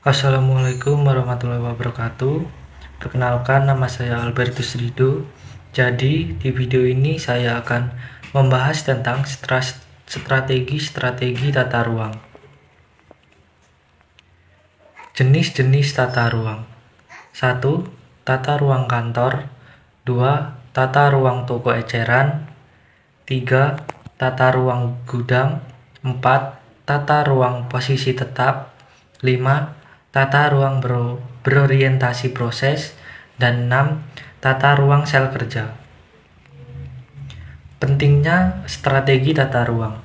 Assalamualaikum warahmatullahi wabarakatuh. Perkenalkan, nama saya Albertus Rido. Jadi di video ini saya akan membahas tentang strategi tata ruang. Jenis-jenis tata ruang. 1. Tata ruang kantor. 2. Tata ruang toko eceran. 3. Tata ruang gudang. 4. Tata ruang posisi tetap. 5. Tata ruang berorientasi proses. Dan 6. Tata ruang sel kerja. Pentingnya strategi tata ruang.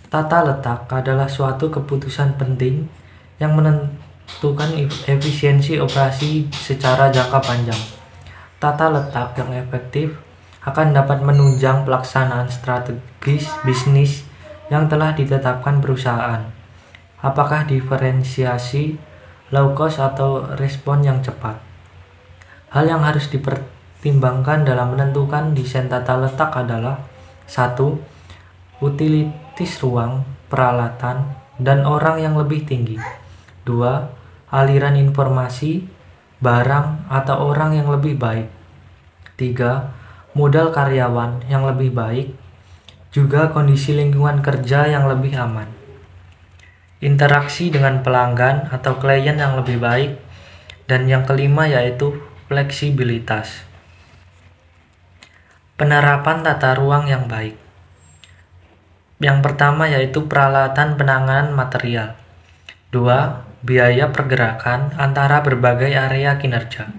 Tata letak adalah suatu keputusan penting yang menentukan efisiensi operasi secara jangka panjang. Tata letak yang efektif akan dapat menunjang pelaksanaan strategis bisnis yang telah ditetapkan perusahaan. Apakah diferensiasi, low cost atau respon yang cepat? Hal yang harus dipertimbangkan dalam menentukan desain tata letak adalah 1. Utilitas ruang, peralatan, dan orang yang lebih tinggi. 2. Aliran informasi, barang, atau orang yang lebih baik. 3. Modal karyawan yang lebih baik, juga kondisi lingkungan kerja yang lebih aman. Interaksi dengan pelanggan atau klien yang lebih baik. Dan yang kelima yaitu fleksibilitas. Penerapan tata ruang yang baik. Yang pertama yaitu peralatan penanganan material. 2. Biaya pergerakan antara berbagai area kinerja.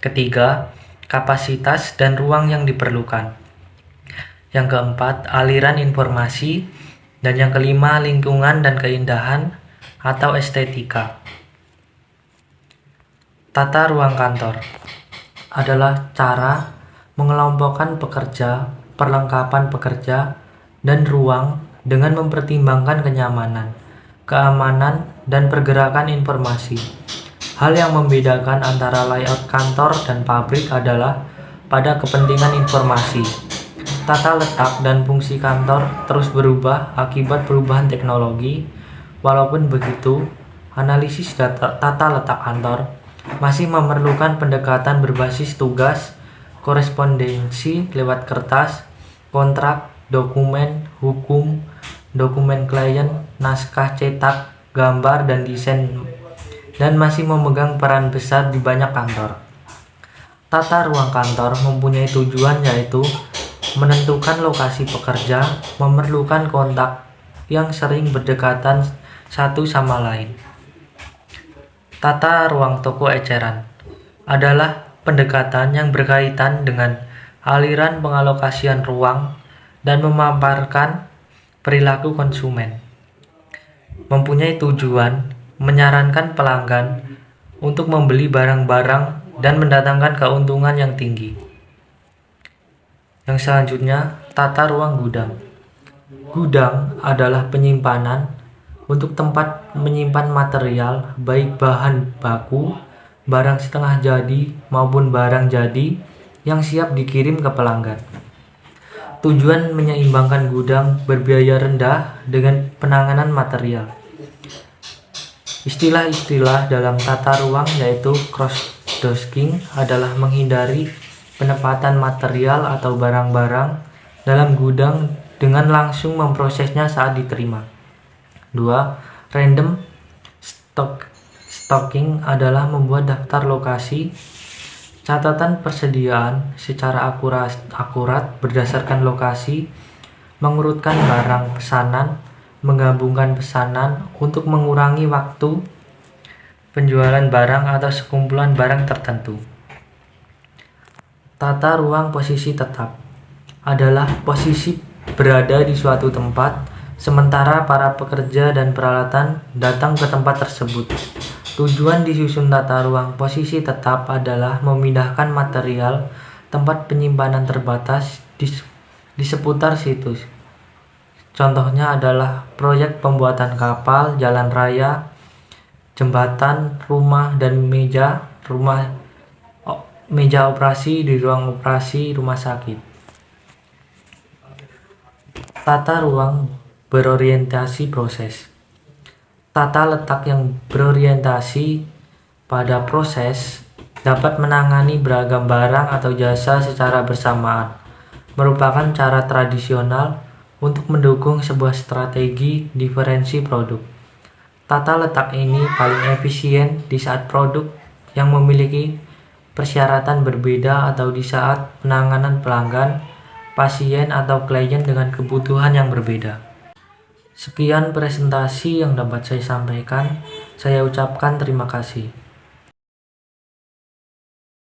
Ketiga, kapasitas dan ruang yang diperlukan. Yang keempat, aliran informasi. Dan yang kelima, lingkungan dan keindahan atau estetika. Tata ruang kantor adalah cara mengelompokkan pekerja, perlengkapan pekerja, dan ruang dengan mempertimbangkan kenyamanan, keamanan, dan pergerakan informasi. Hal yang membedakan antara layout kantor dan pabrik adalah pada kepentingan informasi. Tata letak dan fungsi kantor terus berubah akibat perubahan teknologi. Walaupun begitu, analisis tata letak kantor masih memerlukan pendekatan berbasis tugas, korespondensi lewat kertas, kontrak, dokumen, hukum, dokumen klien, naskah cetak, gambar, dan desain, dan masih memegang peran besar di banyak kantor. Tata ruang kantor mempunyai tujuan yaitu menentukan lokasi pekerja, memerlukan kontak yang sering berdekatan satu sama lain. Tata ruang toko eceran adalah pendekatan yang berkaitan dengan aliran pengalokasian ruang dan memaparkan perilaku konsumen. Mempunyai tujuan menyarankan pelanggan untuk membeli barang-barang dan mendatangkan keuntungan yang tinggi. Yang selanjutnya, tata ruang gudang. Gudang adalah penyimpanan untuk tempat menyimpan material, baik bahan baku, barang setengah jadi, maupun barang jadi yang siap dikirim ke pelanggan. Tujuan menyeimbangkan gudang berbiaya rendah dengan penanganan material. Istilah-istilah dalam tata ruang yaitu cross-docking adalah menghindari penempatan material atau barang-barang dalam gudang dengan langsung memprosesnya saat diterima. 2. Random stocking adalah membuat daftar lokasi, catatan persediaan secara akurat berdasarkan lokasi, mengurutkan barang pesanan, menggabungkan pesanan untuk mengurangi waktu penjualan barang atau sekumpulan barang tertentu. Tata ruang posisi tetap adalah posisi berada di suatu tempat sementara para pekerja dan peralatan datang ke tempat tersebut. Tujuan disusun tata ruang posisi tetap adalah memindahkan material tempat penyimpanan terbatas di seputar situs. Contohnya adalah proyek pembuatan kapal, jalan raya, jembatan, rumah, dan meja operasi di ruang operasi rumah sakit. Tata ruang berorientasi proses Tata letak yang berorientasi pada proses dapat menangani beragam barang atau jasa secara bersamaan, merupakan cara tradisional untuk mendukung sebuah strategi diferensi produk. Tata letak ini paling efisien di saat produk yang memiliki persyaratan berbeda atau di saat penanganan pelanggan, pasien, atau klien dengan kebutuhan yang berbeda. Sekian presentasi yang dapat saya sampaikan. Saya ucapkan terima kasih.